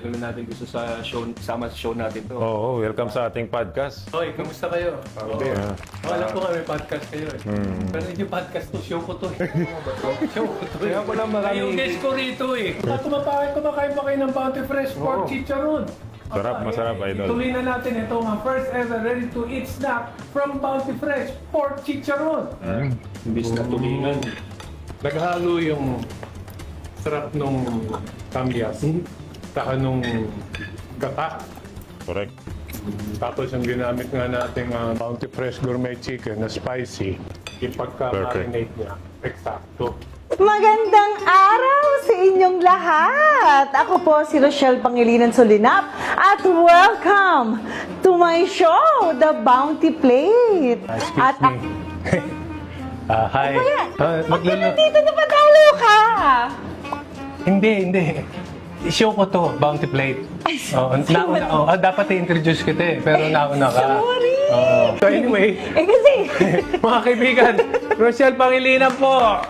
Tagal na natin gusto sa show, sama sa show natin to. Oo, welcome sa ating podcast. Hoy, kamusta kayo? Alam ko nga may podcast kayo eh. Pero hindi podcast to, show ko to eh. Show ko to eh. Kaya pala marami- Yung guest ko rito eh. Kumakain pa kayo ng Bounty Fresh Pork Chicharon. Sarap, masarap, idol. Tuloy na natin ito ang first ever ready-to-eat snack from Bounty Fresh Pork Chicharon. Imbis na tulingan. Naghalo yung sarap nung kamyas. Saka nung gata. Correct. Tapos yung ginamit nga nating Bounty Fresh Gourmet Chicken na spicy, ipagka-marinate niya, eksakto. Magandang araw sa inyong lahat! Ako po si Rochelle Pangilinan Solinap at welcome to my show, The Bounty Plate! At Hi. nandito na patalo ka! Hindi. Show ko to, Bounty Plate. Dapat i-introduce kita eh, pero nauna ka. Sorry! So anyway, Kasi, mga kaibigan, Rochelle Pangilinan po!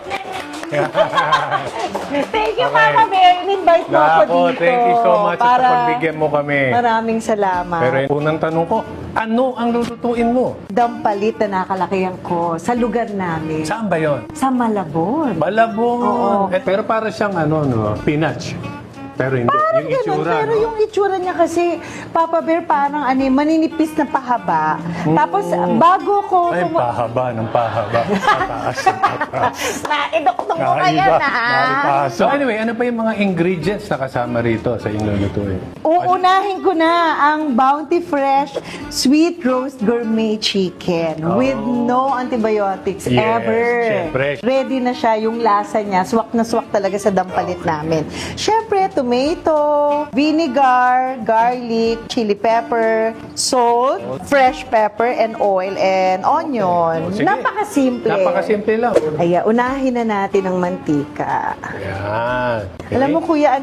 thank you Mama Bear, in-invite mo ako dito. Thank you so much sa para pagbigyan mo kami. Maraming salamat. Pero unang tanong ko, ano ang lulutuin mo? Dampalit na nakalakihan ko sa lugar namin. Saan ba yon? Sa Malabon. Malabon. Oo. Pero para siyang spinach. Pero hindi. Yung Ganun, itsura, pero no? yung itsura niya kasi, Papa Bear, parang maninipis na pahaba. Tapos, bago ko... Ay, pahaba ng pahaba. Pataas ng pataas. Naidokdok ko kaya na. So anyway, ano pa yung mga ingredients na kasama rito sa inyong lutuin? Uunahin ko na ang Bounty Fresh Sweet Roast Gourmet Chicken with no antibiotics Yes, ever. syempre. Ready na siya, yung lasa niya. Swak na swak talaga sa dampalit namin. Syempre, tomato, vinegar, garlic, chili pepper, salt, fresh pepper, and oil, and onion. Sige. Napakasimple. Napakasimple lang. Ay, unahin na natin ang mantika. Yan. Okay. Alam mo kuya,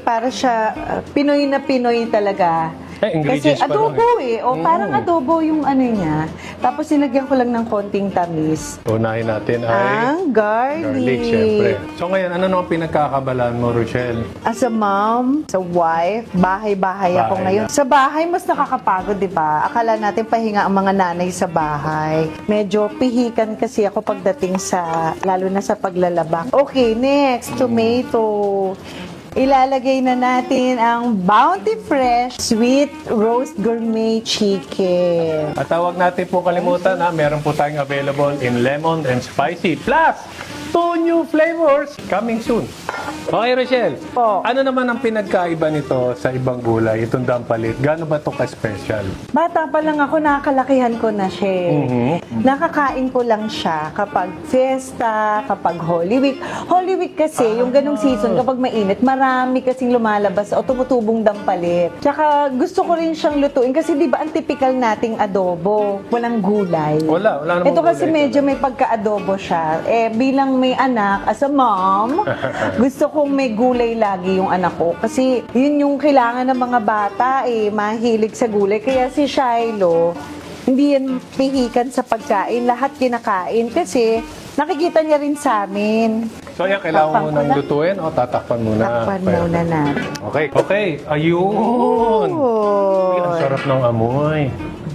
para siya Pinoy na Pinoy talaga. Eh, Kasi ingredients pa lang adobo parang adobo yung ano niya. Tapos nilagyan ko lang ng konting tamis. Unahin natin ay Ang garlic. syempre. So ngayon, ano naman pinagkakabalaan mo, Rochelle? As a mom, as a wife, bahay-bahay ako Bahay ngayon. na. Sa bahay, mas nakakapagod, di ba? Akala natin pahinga ang mga nanay sa bahay. Medyo pihikan kasi ako pagdating lalo na sa paglalaba. Okay, next, tomato. Ilalagay na natin ang Bounty Fresh Sweet Roast Gourmet Chicken. At tawag natin po kalimutan meron po tayong available in lemon and spicy. Plus, 2 new flavors coming soon. Okay, Rochelle. Po. Ano naman ang pinagkaiba nito sa ibang gulay, itong dampalit? Gaano ba ito ka-special? Bata pa lang ako, nakakalakihan ko na siya. Nakakain ko lang siya kapag fiesta, kapag Holy Week. Holy Week kasi, yung ganong season, kapag mainit, marami kasing lumalabas o tumutubong dampalit. Tsaka gusto ko rin siyang lutuin kasi di ba ang typical nating adobo, walang gulay. Wala namang Ito kasi gulay medyo may pagka-adobo siya. Bilang may anak, as a mom, gusto kong may gulay lagi yung anak ko. Kasi yun yung kailangan ng mga bata mahilig sa gulay. Kaya si Shiloh, hindi yan pihikan sa pagkain. Lahat kinakain kasi nakikita niya rin sa amin. So, yan, kailangan mo Takpan ko nang na. lutuin o tatakpan muna? Takpan muna natin. Okay. Ayun! Uy, ang sarap ng amoy.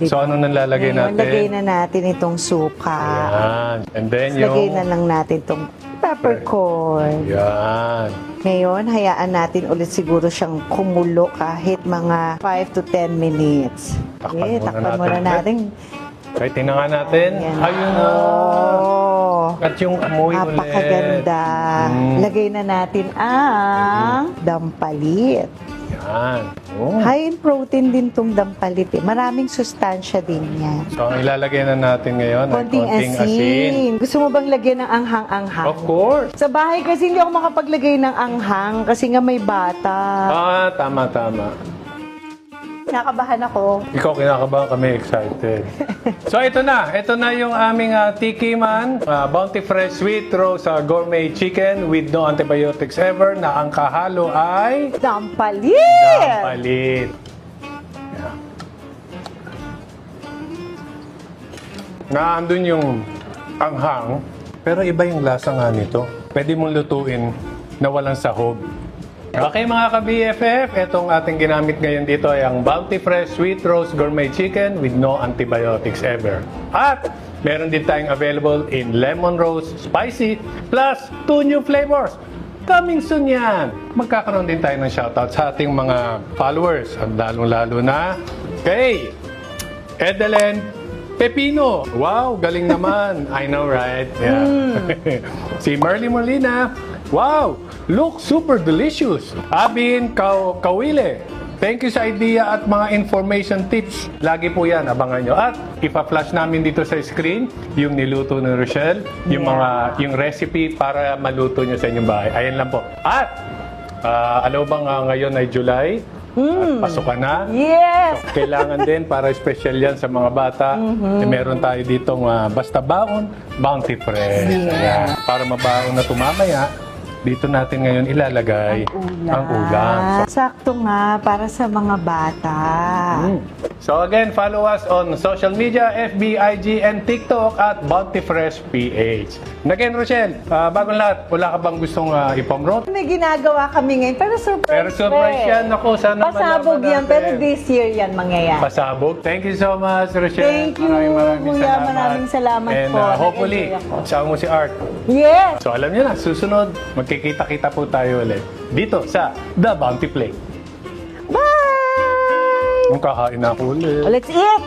So, ano nang lalagay Ngayon, natin? lagay na natin itong suka. Yan. And then Lagay yung... na lang natin itong peppercorn. Yan. Ngayon, hayaan natin ulit siguro siyang kumulo kahit mga 5 to 10 minutes. Takpan muna Takpan muna natin. natin. Okay, tingnan nga natin. Ayan. Ayun na. Oh, At yung amoy ulit. napakaganda. Lagay na natin ang dampalit. Yan. Oh. High in protein din tong dampalit. Maraming sustansya din yan. So, ang ilalagay na natin ngayon ay Konting asin. Gusto mo bang lagyan ng anghang-anghang? Of course. Sa bahay kasi hindi ako makapaglagay ng anghang kasi nga may bata. Tama. Nakabahan ako. Ikaw, kinakabahan kami, excited. So, ito na yung aming tikiman. Bounty Fresh Sweet Roast Gourmet Chicken with no antibiotics ever na ang kahalo ay Dampalit! dampalit. Yan. Naandun yung anghang, pero iba yung lasa nga nito. Pwede mong lutuin na walang sahog. Okay mga ka-BFF, itong ating ginamit ngayon dito ay ang Bounty Fresh Sweet Roast Gourmet Chicken with no antibiotics ever. At meron din tayong available in Lemon Roast Spicy plus 2 new flavors. Coming soon yan! Magkakaroon din tayo ng shoutout sa ating mga followers. At lalong-lalo na kay Edelen Pepino. Wow, galing naman. I know, right? Yeah. Si Merly Molina. Wow, look super delicious. Abin Kawile. Thank you sa idea at mga information tips. Lagi po yan, abangan nyo. At ipa-flash namin dito sa screen yung niluto ni Rochelle, yung recipe para maluto nyo sa inyong bahay. Ayan lang po. At alam mo bang ngayon ay July? At pasukan na. Yes! So, kailangan din para special yan sa mga bata. Meron tayo ditong basta baon, Bounty Fresh. Ayan. Para mabaon na tumamaya, dito natin ngayon ilalagay ang ulam. Sakto nga para sa mga bata. So again, follow us on social media, FB, IG, and TikTok at Bounty Fresh PH. And again, Rochelle, bagong lahat, wala ka bang gustong ipromote? May ginagawa kami ngayon, pero surprise. Pero surprise yan. Ako, sana Pasabog malaman yan, natin. pero this year yan mangyayari. Pasabog. Thank you so much, Rochelle. Thank you, Kuya. Maraming salamat and, po. hopefully, Nag-enjoy ako. sama mo si Art. Yes! So alam niyo na, susunod, magkikita-kita po tayo ulit dito sa The Bounty Plate. Bye! Kung kakain na ako ulit. Let's eat!